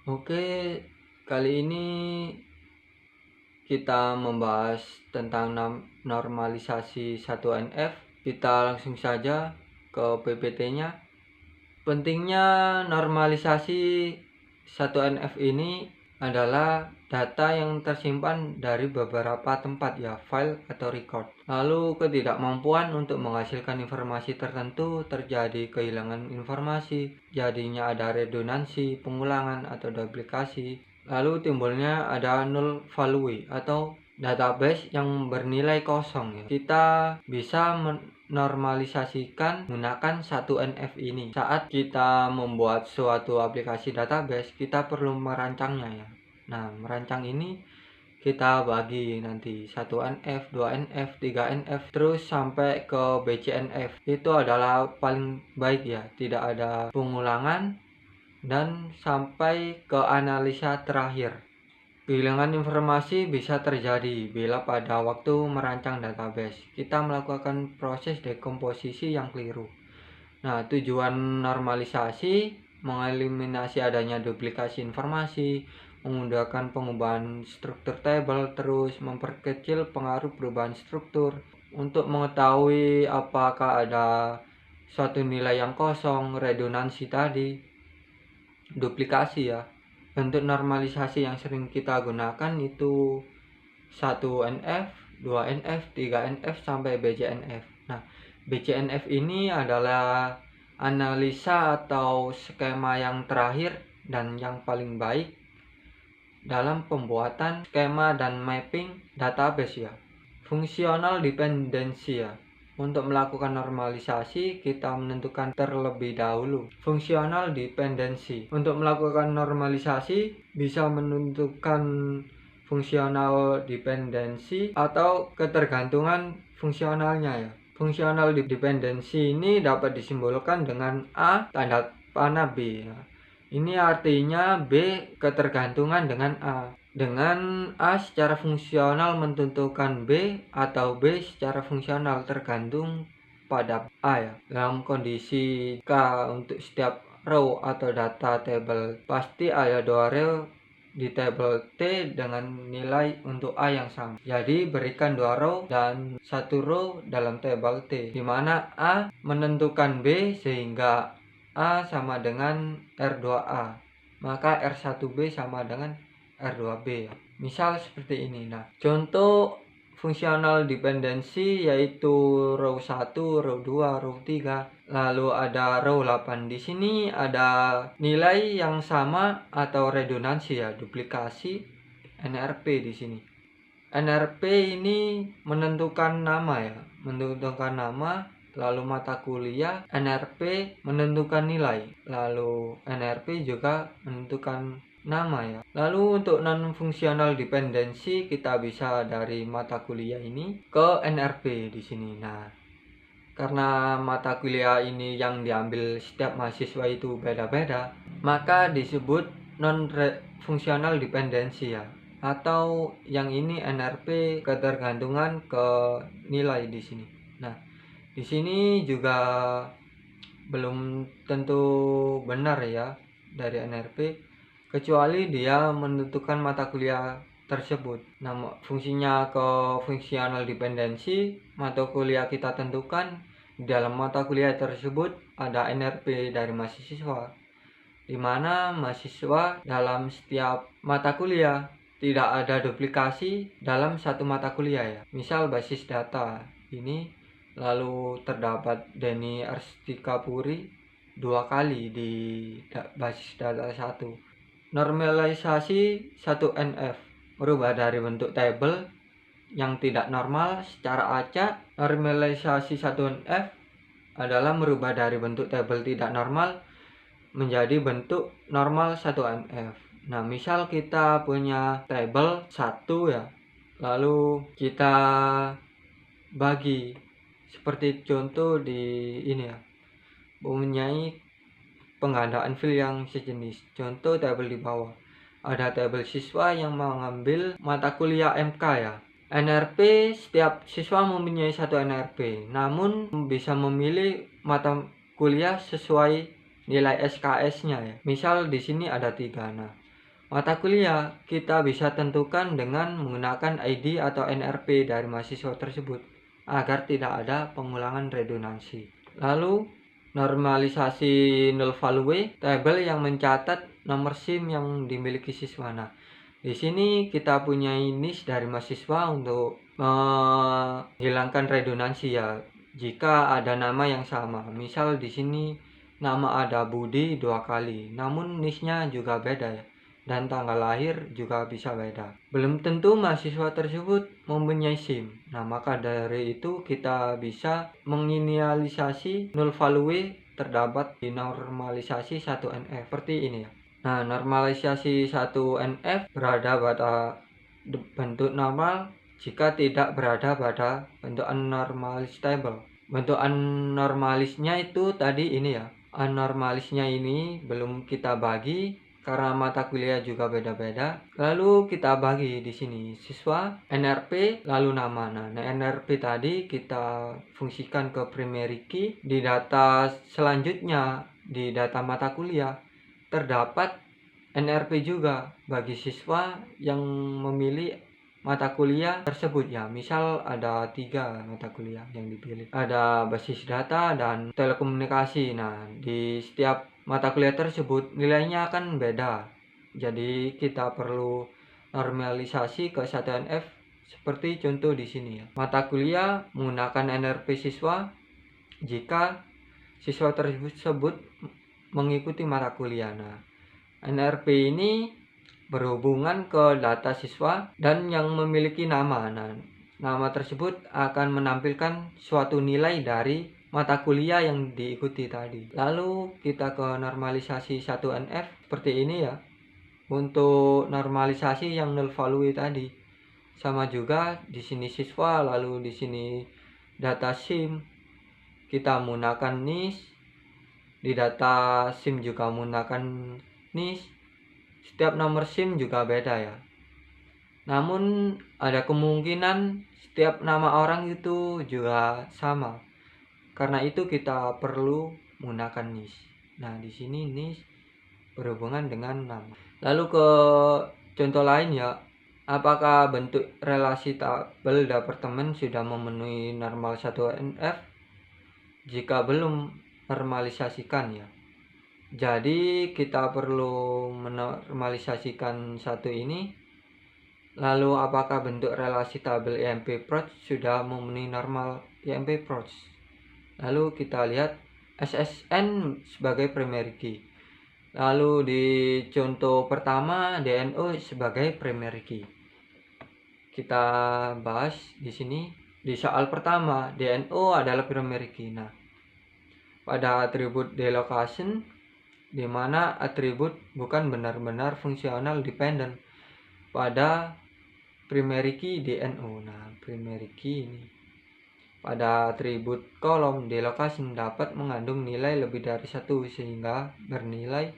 Oke, kali ini kita membahas tentang normalisasi 1NF. Kita langsung saja ke PPT-nya. Pentingnya normalisasi 1NF ini adalah data yang tersimpan dari beberapa tempat file atau record. Lalu ketidakmampuan untuk menghasilkan informasi tertentu terjadi kehilangan informasi, jadinya ada redundansi, pengulangan atau duplikasi. Lalu timbulnya ada null value atau database yang bernilai kosong. Kita bisa normalisasikan menggunakan 1NF ini. Saat kita membuat suatu aplikasi database, kita perlu merancangnya. Nah, merancang ini kita bagi nanti 1NF, 2NF, 3NF, terus sampai ke BCNF. Itu adalah paling baik tidak ada pengulangan dan sampai ke analisa terakhir. Kehilangan informasi bisa terjadi bila pada waktu merancang database kita melakukan proses dekomposisi yang keliru. Nah, tujuan normalisasi mengeliminasi adanya duplikasi informasi, memudahkan pengubahan struktur tabel, terus memperkecil pengaruh perubahan struktur. Untuk mengetahui apakah ada suatu nilai yang kosong, redundansi tadi, duplikasi Bentuk normalisasi yang sering kita gunakan itu 1NF, 2NF, 3NF sampai BCNF. Nah, BCNF ini adalah analisa atau skema yang terakhir dan yang paling baik dalam pembuatan skema dan mapping database Fungsional dependensi Untuk melakukan normalisasi, kita menentukan terlebih dahulu fungsional dependensi. Untuk melakukan normalisasi, bisa menentukan fungsional dependensi atau ketergantungan fungsionalnya Fungsional dependensi ini dapat disimbolkan dengan A tanda panah B. Ini artinya B ketergantungan dengan A. Dengan A secara fungsional menentukan B atau B secara fungsional tergantung pada A Dalam kondisi K untuk setiap row atau data table pasti ada 2 row di tabel T dengan nilai untuk A yang sama. Jadi berikan 2 row dan 1 row dalam tabel T, di mana A menentukan B sehingga A sama dengan R2A. Maka R1B sama dengan R2B Misal seperti ini. Nah, contoh fungsional dependensi yaitu row 1, row 2, row 3, lalu ada row 8. Di sini ada nilai yang sama atau redundansi duplikasi NRP di sini. NRP ini menentukan nama menentukan nama, lalu mata kuliah, NRP menentukan nilai, lalu NRP juga menentukan nama Lalu untuk non fungsional dependensi kita bisa dari mata kuliah ini ke NRP di sini. Nah, karena mata kuliah ini yang diambil setiap mahasiswa itu beda-beda, maka disebut non fungsional dependensi atau yang ini NRP ketergantungan ke nilai di sini. Nah, di sini juga belum tentu benar dari NRP, kecuali dia menentukan mata kuliah tersebut. Nah, fungsinya ke fungsional dependensi, mata kuliah kita tentukan di dalam mata kuliah tersebut ada NRP dari mahasiswa, di mana mahasiswa dalam setiap mata kuliah tidak ada duplikasi dalam satu mata kuliah Misal basis data ini lalu terdapat Denny Arstikapuri 2 kali di basis data 1. Normalisasi 1NF berubah dari bentuk tabel yang tidak normal secara acak. Normalisasi 1NF adalah merubah dari bentuk tabel tidak normal menjadi bentuk normal 1NF. Nah, misal kita punya tabel 1 lalu kita bagi seperti contoh di ini mempunyai penggandaan file yang sejenis. Contoh tabel di bawah. Ada tabel siswa yang mengambil mata kuliah MK NRP, setiap siswa mempunyai 1 NRP, namun bisa memilih mata kuliah sesuai nilai SKS-nya Misal di sini ada 3. Nah, Mata kuliah kita bisa tentukan dengan menggunakan ID atau NRP dari mahasiswa tersebut agar tidak ada pengulangan redundansi. Lalu normalisasi null value, tabel yang mencatat nomor SIM yang dimiliki siswa. Nah, di sini kita punya niche dari mahasiswa untuk menghilangkan redundansi ya. Jika ada nama yang sama, misal di sini nama ada Budi 2 kali, namun niche-nya juga beda ya. Dan tanggal lahir juga bisa beda. Belum tentu mahasiswa tersebut mempunyai SIM. Nah, maka dari itu kita bisa menginisialisasi null value terdapat di normalisasi 1NF seperti ini ya. Nah, normalisasi 1NF berada pada bentuk normal jika tidak berada pada bentuk anormalis stable. Bentuk anormalisnya itu tadi ini ya. Anormalisnya ini belum kita bagi karena mata kuliah juga beda-beda. Lalu kita bagi di sini siswa, NRP, lalu nama. Nah, NRP tadi kita fungsikan ke primary key. Di data selanjutnya di data mata kuliah terdapat NRP juga bagi siswa yang memilih mata kuliah tersebut ya. Misal ada 3 mata kuliah yang dipilih. Ada basis data dan telekomunikasi. Nah, di setiap mata kuliah tersebut nilainya akan beda. Jadi kita perlu normalisasi ke 1NF seperti contoh di sini ya. Mata kuliah menggunakan NRP siswa jika siswa tersebut mengikuti mata kuliah. Nah, NRP ini berhubungan ke data siswa dan yang memiliki nama. Nah, nama tersebut akan menampilkan suatu nilai dari mata kuliah yang diikuti tadi. Lalu kita ke normalisasi 1NF seperti ini ya. Untuk normalisasi yang null value tadi sama juga di sini siswa, lalu di sini data SIM kita menggunakan NIS, di data SIM juga menggunakan NIS. Setiap nomor SIM juga beda ya. Namun ada kemungkinan setiap nama orang itu juga sama. Karena itu kita perlu menggunakan NIS. Nah, di sini NIS berhubungan dengan nama. Lalu ke contoh lain ya. Apakah bentuk relasi tabel departemen sudah memenuhi normal 1NF? Jika belum, normalisasikan ya. Jadi kita perlu menormalisasikan satu ini. Lalu apakah bentuk relasi tabel IMP approach sudah memenuhi normal IMP approach? Lalu kita lihat SSN sebagai primary key. Lalu di contoh pertama DNO sebagai primary key. Kita bahas di sini di soal pertama DNO adalah primary key. Nah, pada atribut delocation di mana atribut bukan benar-benar fungsional dependent pada primary key DNO. Nah, primary key ini pada atribut kolom delocation dapat mengandung nilai lebih dari 1 sehingga bernilai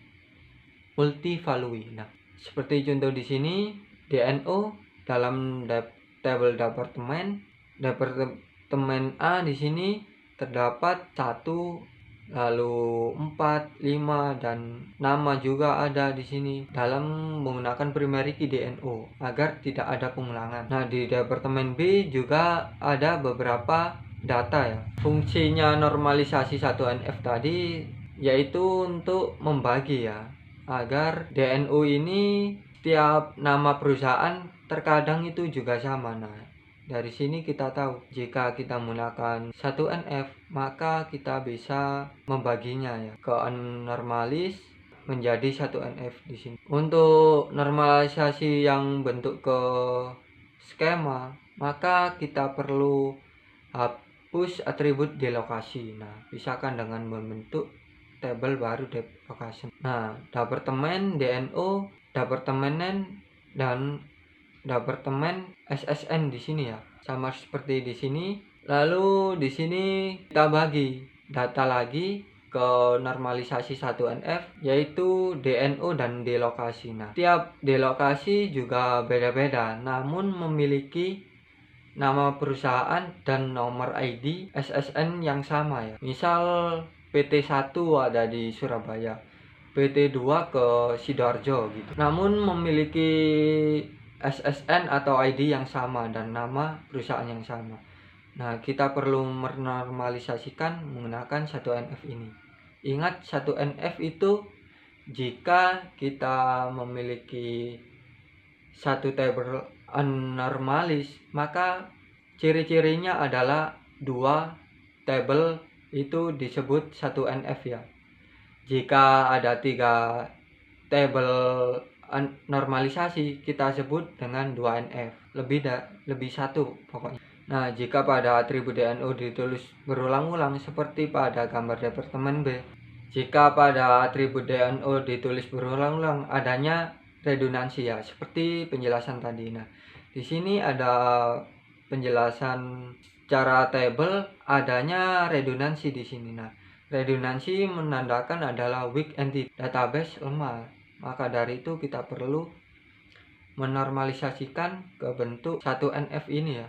multi value. Nah, seperti contoh di sini DNO dalam tabel departemen A di sini terdapat 1, lalu 4, 5 dan nama juga ada di sini dalam menggunakan primary key DNO agar tidak ada pengulangan. Nah, di departemen B juga ada beberapa data ya. Fungsinya normalisasi 1NF tadi yaitu untuk membagi ya, agar DNO ini tiap nama perusahaan terkadang itu juga sama. Nah, dari sini kita tahu jika kita menggunakan 1NF maka kita bisa membaginya ya ke normalis menjadi 1NF di sini. Untuk normalisasi yang bentuk ke skema maka kita perlu hapus atribut delokasi. Nah, pisahkan dengan membentuk tabel baru delocation. Nah, departemen DNO, departemen dan departemen SSN di sini ya. Sama seperti di sini. Lalu di sini kita bagi data lagi ke normalisasi 1NF yaitu DNO dan delokasi. Nah, tiap delokasi juga beda-beda namun memiliki nama perusahaan dan nomor ID SSN yang sama ya. Misal PT1 ada di Surabaya, PT2 ke Sidoarjo gitu. Namun memiliki SSN atau ID yang sama dan nama perusahaan yang sama. Nah, kita perlu menormalisasikan menggunakan 1NF ini. Ingat 1NF itu jika kita memiliki satu tabel anormalis, maka ciri-cirinya adalah dua tabel itu disebut 1NF ya. Jika ada 3 tabel normalisasi, kita sebut dengan 2NF. Lebih satu pokoknya. Nah, jika pada atribut DNO ditulis berulang-ulang seperti pada gambar departemen B, jika pada atribut DNO ditulis berulang-ulang, adanya redundansi ya, seperti penjelasan tadi. Nah, di sini ada penjelasan cara tabel adanya redundansi di sini. Nah, redundansi menandakan adalah weak entity, database lemah. Maka dari itu kita perlu menormalisasikan ke bentuk 1NF ini ya.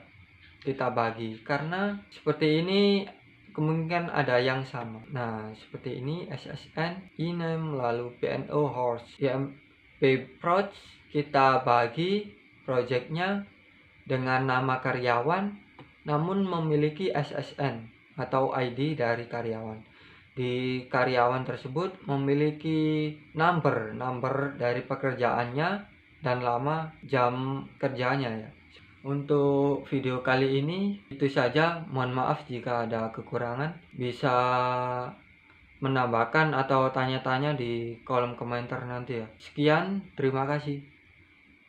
Kita bagi karena seperti ini kemungkinan ada yang sama. Nah, seperti ini SSN, ename, lalu PNO horse, IMP approach, kita bagi projectnya dengan nama karyawan namun memiliki SSN atau ID dari karyawan. Di karyawan tersebut memiliki number dari pekerjaannya dan lama jam kerjanya ya. Untuk video kali ini itu saja. Mohon maaf jika ada kekurangan. Bisa menambahkan atau tanya-tanya di kolom komentar nanti ya. Sekian, terima kasih.